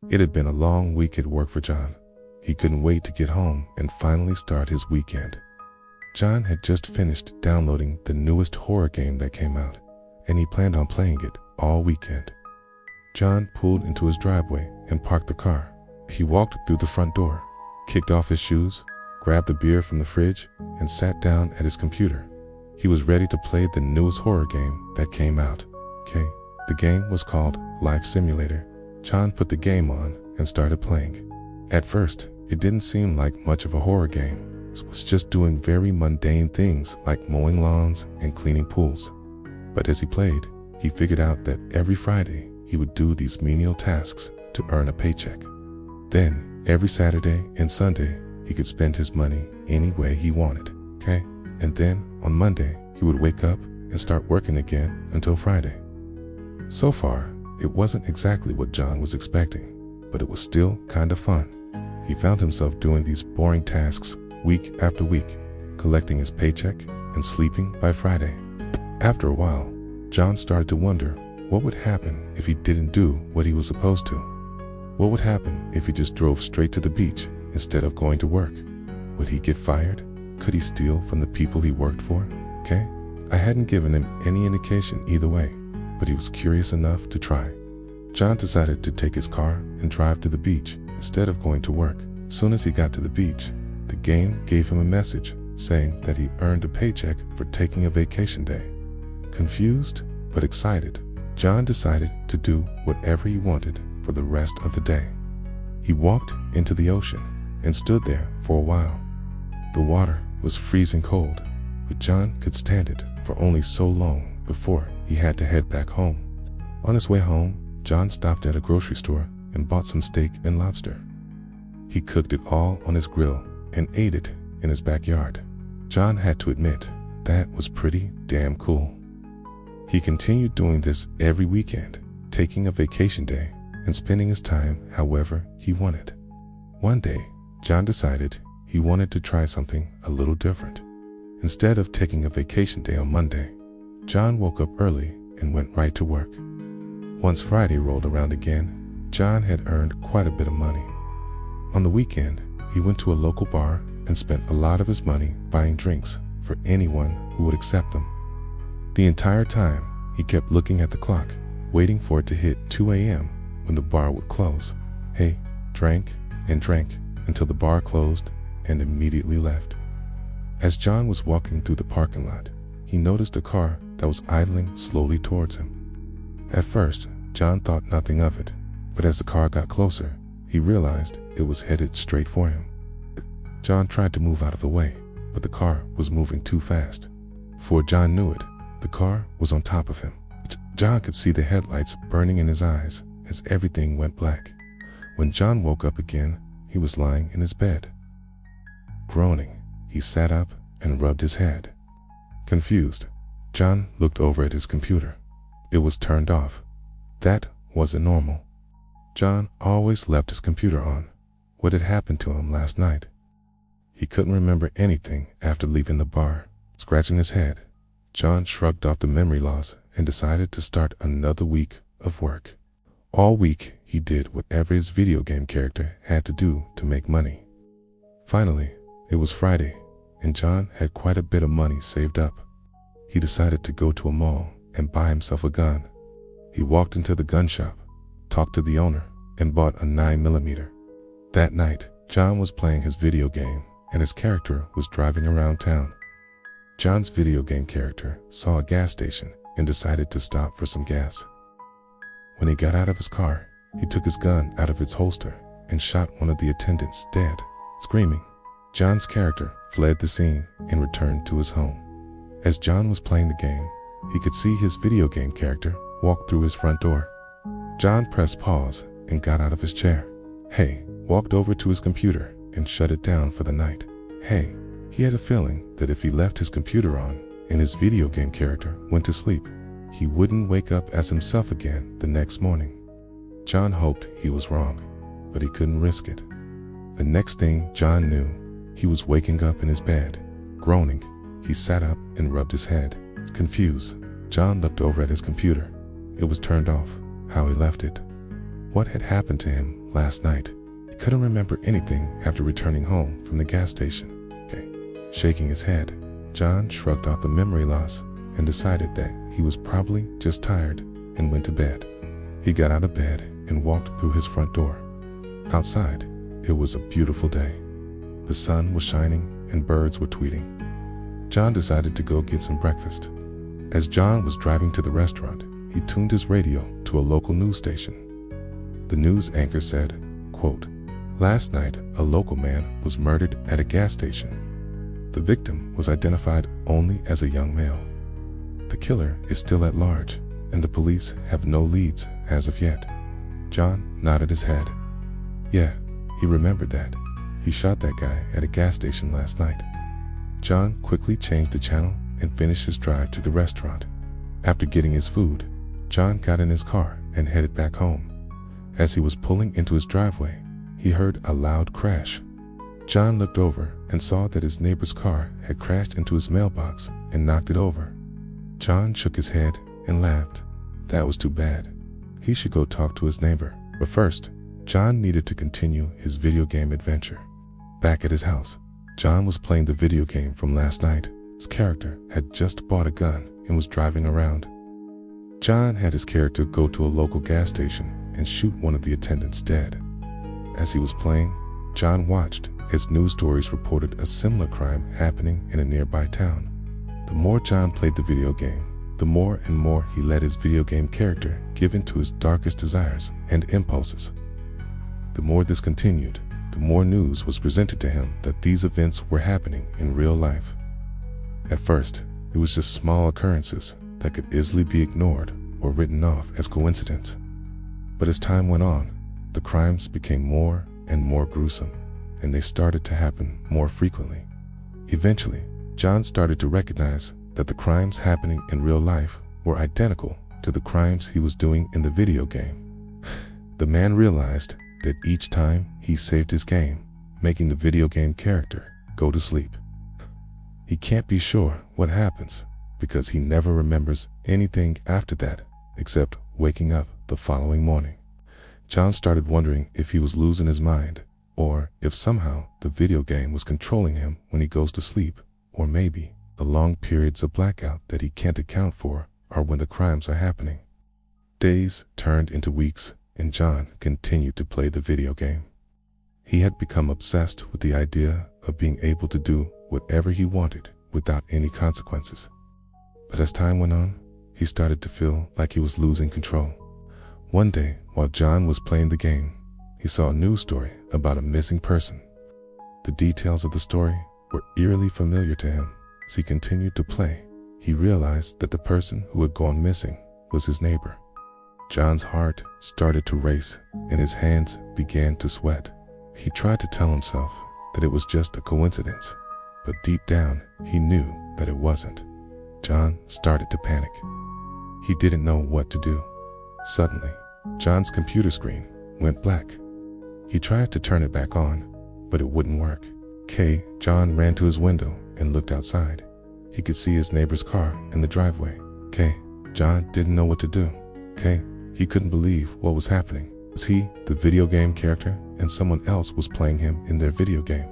It had been a long week at work for John. He couldn't wait to get home and finally start his weekend. John had just finished downloading the newest horror game that came out, and he planned on playing it all weekend. John pulled into his driveway and parked the car. He walked through the front door, kicked off his shoes, grabbed a beer from the fridge, and sat down at his computer. He was ready to play the newest horror game that came out. The game was called Life Simulator. John put the game on and started playing. At first, it didn't seem like much of a horror game. It was just doing very mundane things like mowing lawns and cleaning pools. But as he played, he figured out that every Friday he would do these menial tasks to earn a paycheck. Then, every Saturday and Sunday, he could spend his money any way he wanted, And then, on Monday, he would wake up and start working again until Friday. So far, it wasn't exactly what John was expecting, but it was still kind of fun. He found himself doing these boring tasks week after week, collecting his paycheck and sleeping by Friday. After a while, John started to wonder what would happen if he didn't do what he was supposed to. What would happen if he just drove straight to the beach instead of going to work? Would he get fired? Could he steal from the people he worked for? I hadn't given him any indication either way, but he was curious enough to try. John decided to take his car and drive to the beach instead of going to work. As soon as he got to the beach, the game gave him a message saying that he earned a paycheck for taking a vacation day. Confused but excited, John decided to do whatever he wanted for the rest of the day. He walked into the ocean and stood there for a while. The water was freezing cold, but John could stand it for only so long before he had to head back home. On his way home, John stopped at a grocery store and bought some steak and lobster. He cooked it all on his grill and ate it in his backyard. John had to admit that was pretty damn cool. He continued doing this every weekend, taking a vacation day and spending his time however he wanted. One day, John decided he wanted to try something a little different. Instead of taking a vacation day on Monday, John woke up early and went right to work. Once Friday rolled around again, John had earned quite a bit of money. On the weekend, he went to a local bar and spent a lot of his money buying drinks for anyone who would accept them. The entire time, he kept looking at the clock, waiting for it to hit 2 a.m. when the bar would close. Drank and drank until the bar closed and immediately left. As John was walking through the parking lot, he noticed a car that was idling slowly towards him. At first, John thought nothing of it, but as the car got closer, he realized it was headed straight for him. John tried to move out of the way, but the car was moving too fast. Before John knew it, the car was on top of him. John could see the headlights burning in his eyes as everything went black. When John woke up again, he was lying in his bed. Groaning, he sat up and rubbed his head. Confused, John looked over at his computer. It was turned off. That wasn't normal. John always left his computer on. What had happened to him last night? He couldn't remember anything after leaving the bar. Scratching his head, John shrugged off the memory loss and decided to start another week of work. All week, he did whatever his video game character had to do to make money. Finally, it was Friday, and John had quite a bit of money saved up. He decided to go to a mall and buy himself a gun. He walked into the gun shop, talked to the owner, and bought a 9mm. That night, John was playing his video game, and his character was driving around town. John's video game character saw a gas station and decided to stop for some gas. When he got out of his car, he took his gun out of its holster and shot one of the attendants dead. Screaming, John's character fled the scene and returned to his home. As John was playing the game, he could see his video game character walk through his front door. John pressed pause and got out of his chair. Walked over to his computer and shut it down for the night. He had a feeling that if he left his computer on and his video game character went to sleep, he wouldn't wake up as himself again the next morning. John hoped he was wrong, but he couldn't risk it. The next thing John knew, he was waking up in his bed. Groaning, he sat up and rubbed his head. Confused, John looked over at his computer. It was turned off, how he left it. What had happened to him last night. He couldn't remember anything after returning home from the gas station. Shaking his head, John shrugged off the memory loss and decided that he was probably just tired and went to bed. He got out of bed and walked through his front door. Outside, it was a beautiful day. The sun was shining and birds were tweeting. John decided to go get some breakfast. As John was driving to the restaurant, he tuned his radio to a local news station. The news anchor said, quote, "Last night, a local man was murdered at a gas station. The victim was identified only as a young male. The killer is still at large, and the police have no leads as of yet." John nodded his head. Yeah, he remembered that. He shot that guy at a gas station last night. John quickly changed the channel and finished his drive to the restaurant. After getting his food, John got in his car and headed back home. As he was pulling into his driveway, he heard a loud crash. John looked over and saw that his neighbor's car had crashed into his mailbox and knocked it over. John shook his head and laughed. That was too bad. He should go talk to his neighbor. But first, John needed to continue his video game adventure. Back at his house, John was playing the video game from last night. His character had just bought a gun and was driving around. John had his character go to a local gas station and shoot one of the attendants dead. As he was playing, John watched as news stories reported a similar crime happening in a nearby town. The more John played the video game, the more and more he let his video game character give in to his darkest desires and impulses. The more this continued, the more news was presented to him that these events were happening in real life. At first, it was just small occurrences that could easily be ignored or written off as coincidence. But as time went on, the crimes became more and more gruesome, and they started to happen more frequently. Eventually, John started to recognize that the crimes happening in real life were identical to the crimes he was doing in the video game. The man realized that each time he saved his game, making the video game character go to sleep. He can't be sure what happens because he never remembers anything after that except waking up the following morning. John started wondering if he was losing his mind or if somehow the video game was controlling him when he goes to sleep, or maybe the long periods of blackout that he can't account for are when the crimes are happening. Days turned into weeks, and John continued to play the video game. He had become obsessed with the idea of being able to do whatever he wanted without any consequences. But as time went on, he started to feel like he was losing control. One day, while John was playing the game, he saw a news story about a missing person. The details of the story were eerily familiar to him. As he continued to play, he realized that the person who had gone missing was his neighbor. John's heart started to race and his hands began to sweat. He tried to tell himself that it was just a coincidence, but deep down he knew that it wasn't. John started to panic. He didn't know what to do. Suddenly, John's computer screen went black. He tried to turn it back on, but it wouldn't work. John ran to his window and looked outside. He could see his neighbor's car in the driveway. John didn't know what to do. He couldn't believe what was happening. Was he the video game character and someone else was playing him in their video game?